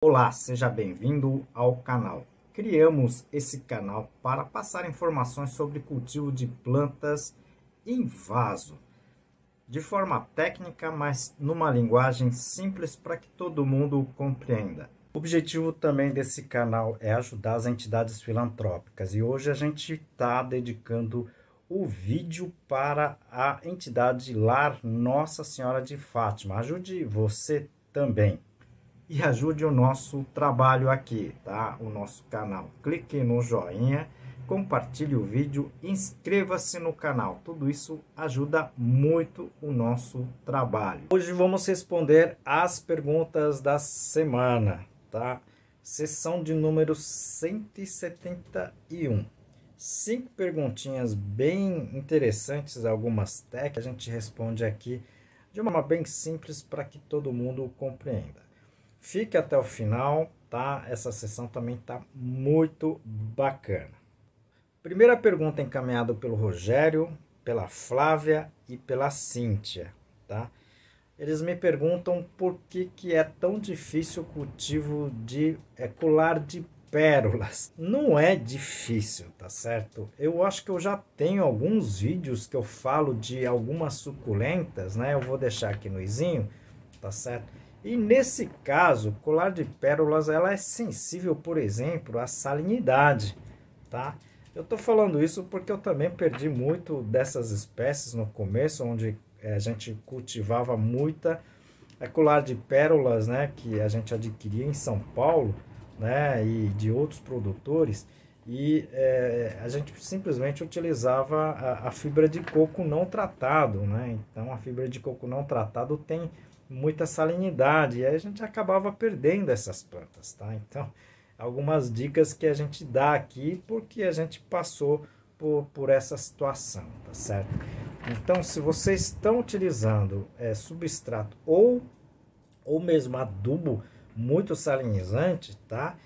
Olá, seja bem-vindo ao canal. Criamos esse canal para passar informações sobre cultivo de plantas em vaso, de forma técnica, mas numa linguagem simples para que todo mundo compreenda. O objetivo também desse canal é ajudar as entidades filantrópicas e hoje a gente está dedicando o vídeo para a entidade Lar Nossa Senhora de Fátima. Ajude você também. E ajude o nosso trabalho aqui, tá? O nosso canal. Clique no joinha, compartilhe o vídeo, inscreva-se no canal. Tudo isso ajuda muito o nosso trabalho. Hoje vamos responder as perguntas da semana, tá? Sessão de número 171. 5 perguntinhas bem interessantes, algumas técnicas. A gente responde aqui de uma forma bem simples para que todo mundo compreenda. Fique até o final, tá? Essa sessão também tá muito bacana. Primeira pergunta encaminhada pelo Rogério, pela Flávia e pela Cíntia, tá? Eles me perguntam por que é tão difícil o cultivo de colar de pérolas. Não é difícil, tá certo? Eu acho que eu já tenho alguns vídeos que eu falo de algumas suculentas, né? Eu vou deixar aqui no izinho, tá certo? E nesse caso, colar de pérolas, ela é sensível, por exemplo, à salinidade, tá? Eu tô falando isso porque eu também perdi muito dessas espécies no começo, onde a gente cultivava muita colar de pérolas, né, que a gente adquiria em São Paulo, né, e de outros produtores, e a gente simplesmente utilizava a fibra de coco não tratado, né? Então a fibra de coco não tratado tem muita salinidade, e aí a gente acabava perdendo essas plantas, tá? Então, algumas dicas que a gente dá aqui, porque a gente passou por essa situação, tá certo? Então, se vocês estão utilizando substrato ou mesmo adubo muito salinizante, tá?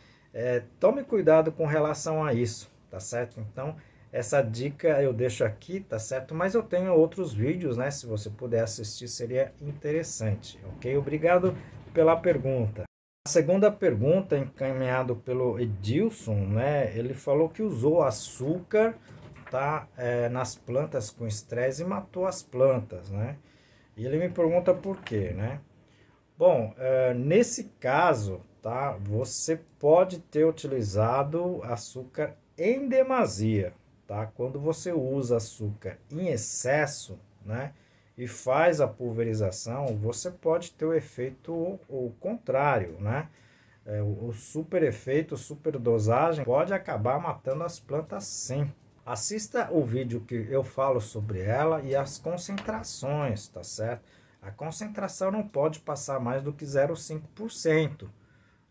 Tome cuidado com relação a isso, tá certo? Então, essa dica eu deixo aqui, tá certo? Mas eu tenho outros vídeos, né? Se você puder assistir, seria interessante, ok? Obrigado pela pergunta. A segunda pergunta, encaminhado pelo Edilson, né? Ele falou que usou açúcar, tá? Nas plantas com estresse e matou as plantas, né? E ele me pergunta por quê, né? Bom, nesse caso, tá? Você pode ter utilizado açúcar em demasia, tá? Quando você usa açúcar em excesso, né, e faz a pulverização, você pode ter o efeito o contrário, né? O super efeito, super dosagem pode acabar matando as plantas, sim. Assista o vídeo que eu falo sobre ela e as concentrações, tá certo? A concentração não pode passar mais do que 0,5%,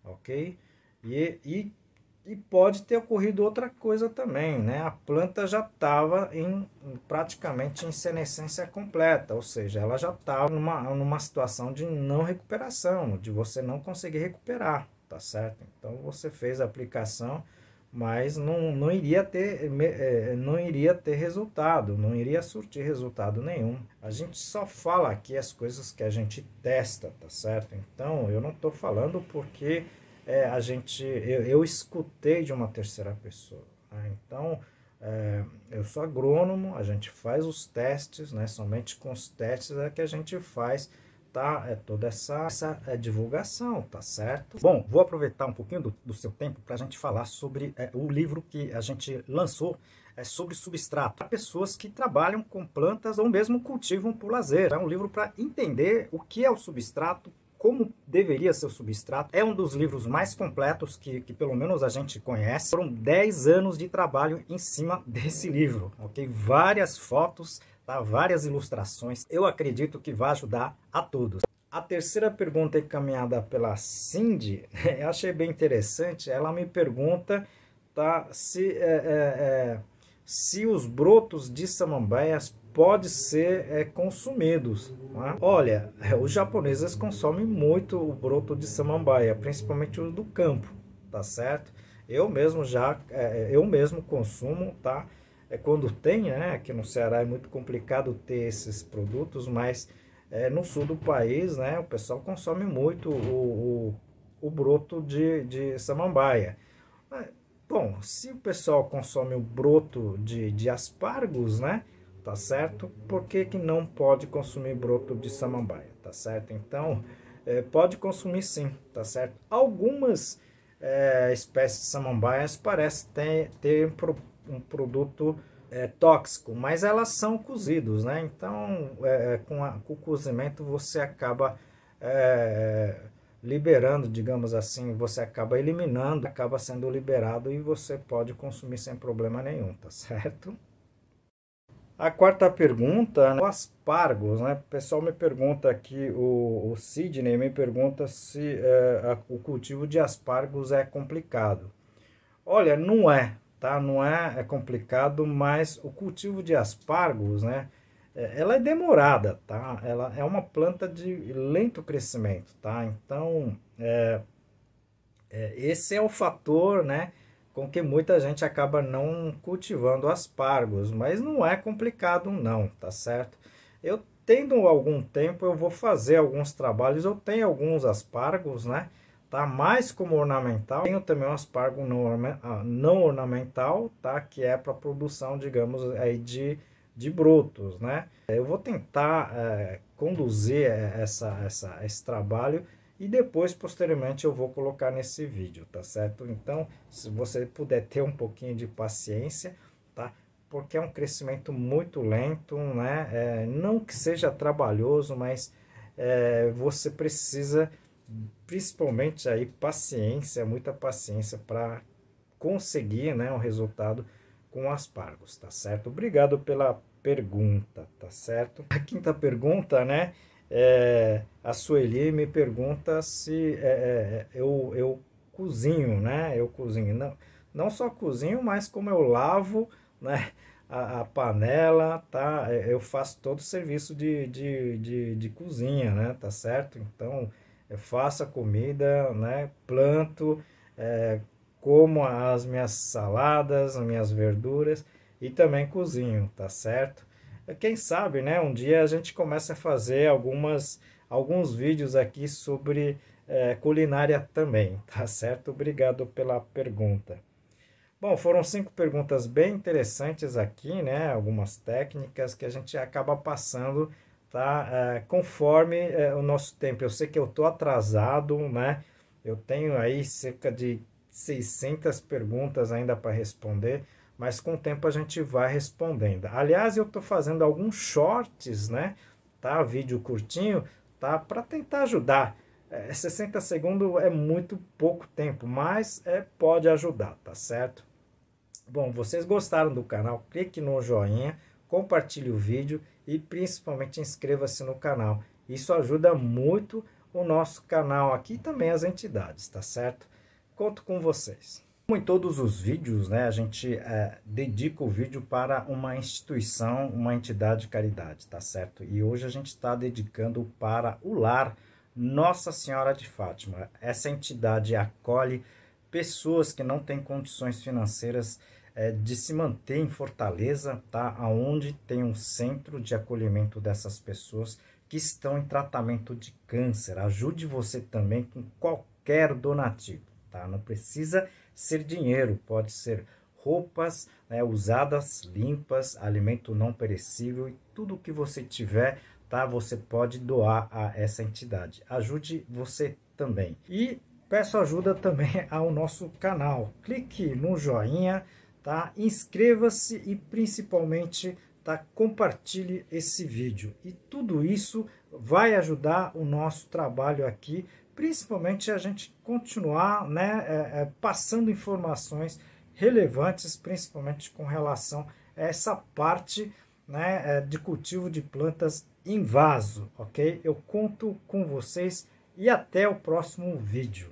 ok? E pode ter ocorrido outra coisa também, né? A planta já estava praticamente em senescência completa, ou seja, ela já estava numa situação de não recuperação, de você não conseguir recuperar, tá certo? Então você fez a aplicação, mas não iria ter resultado, não iria surtir resultado nenhum. A gente só fala aqui as coisas que a gente testa, tá certo? Então eu não estou falando porque eu escutei de uma terceira pessoa, né? Então eu sou agrônomo, a gente faz os testes, né? Somente com os testes é que a gente faz, tá? Toda essa divulgação, tá certo? Bom, vou aproveitar um pouquinho do seu tempo para a gente falar sobre o livro que a gente lançou sobre substrato para pessoas que trabalham com plantas ou mesmo cultivam por lazer. É um livro para entender o que é o substrato, como deveria ser o substrato. É um dos livros mais completos que pelo menos a gente conhece. Foram 10 anos de trabalho em cima desse livro, ok? Várias fotos, tá? Várias ilustrações. Eu acredito que vai ajudar a todos. A terceira pergunta encaminhada pela Cindy, eu achei bem interessante. Ela me pergunta, tá, se os brotos de samambaias podem ser consumidos, né? Olha, os japoneses consomem muito o broto de samambaia, principalmente o do campo, tá certo? Eu mesmo consumo, tá? Quando tem, né? Aqui no Ceará é muito complicado ter esses produtos, mas no sul do país, né? O pessoal consome muito o broto de samambaia. Bom, se o pessoal consome o broto de aspargos, né, tá certo? Por que que não pode consumir broto de samambaia, tá certo? Então, pode consumir sim, tá certo? Algumas espécies de samambaias parecem ter um produto tóxico, mas elas são cozidos, né? Então, com o cozimento você acaba liberando, digamos assim, você acaba eliminando, acaba sendo liberado e você pode consumir sem problema nenhum, tá certo? A quarta pergunta, né, o aspargos, né? O pessoal me pergunta aqui, o Sidney me pergunta se o cultivo de aspargos é complicado. Olha, não é, tá? Não é complicado, mas o cultivo de aspargos, né? Ela é demorada, tá? Ela é uma planta de lento crescimento, tá? Então, esse é o fator, né, com que muita gente acaba não cultivando aspargos, mas não é complicado não, tá certo? Eu tendo algum tempo, eu vou fazer alguns trabalhos, eu tenho alguns aspargos, né, tá, mais como ornamental, tenho também um aspargo não ornamental, tá, que é para produção, digamos, aí de brotos, né. Eu vou tentar conduzir esse trabalho e depois, posteriormente, eu vou colocar nesse vídeo, tá certo? Então, se você puder ter um pouquinho de paciência, tá? Porque é um crescimento muito lento, né? Não que seja trabalhoso, mas você precisa, principalmente aí, paciência, muita paciência para conseguir, né, um resultado com aspargos, tá certo? Obrigado pela pergunta, tá certo? A quinta pergunta, né? A Sueli me pergunta se eu cozinho, né? Eu cozinho, não só cozinho, mas como eu lavo, né, a panela, tá? Eu faço todo o serviço de cozinha, né? Tá certo? Então, eu faço a comida, né? Planto, como as minhas saladas, as minhas verduras e também cozinho, tá certo? Quem sabe, né? Um dia a gente começa a fazer alguns vídeos aqui sobre culinária também, tá certo? Obrigado pela pergunta. Bom, foram 5 perguntas bem interessantes aqui, né? Algumas técnicas que a gente acaba passando, tá? Conforme o nosso tempo. Eu sei que eu tô atrasado, né? Eu tenho aí cerca de 600 perguntas ainda para responder, mas com o tempo a gente vai respondendo. Aliás, eu estou fazendo alguns shorts, né? Tá? Vídeo curtinho, tá? Para tentar ajudar. 60 segundos é muito pouco tempo, mas pode ajudar, tá certo? Bom, vocês gostaram do canal? Clique no joinha, compartilhe o vídeo e principalmente inscreva-se no canal. Isso ajuda muito o nosso canal aqui e também as entidades, tá certo? Conto com vocês. Como em todos os vídeos, né, a gente dedica o vídeo para uma instituição, uma entidade de caridade, tá certo? E hoje a gente está dedicando para o lar Nossa Senhora de Fátima. Essa entidade acolhe pessoas que não têm condições financeiras de se manter em Fortaleza, tá? Onde tem um centro de acolhimento dessas pessoas que estão em tratamento de câncer. Ajude você também com qualquer donativo, tá? Não precisa ser dinheiro, pode ser roupas, né, usadas, limpas, alimento não perecível e tudo que você tiver, tá? Você pode doar a essa entidade. Ajude você também. E peço ajuda também ao nosso canal. Clique no joinha, tá? Inscreva-se e principalmente, tá? Compartilhe esse vídeo. E tudo isso vai ajudar o nosso trabalho aqui, principalmente a gente continuar, né, passando informações relevantes, principalmente com relação a essa parte, né, de cultivo de plantas em vaso, ok? Eu conto com vocês e até o próximo vídeo.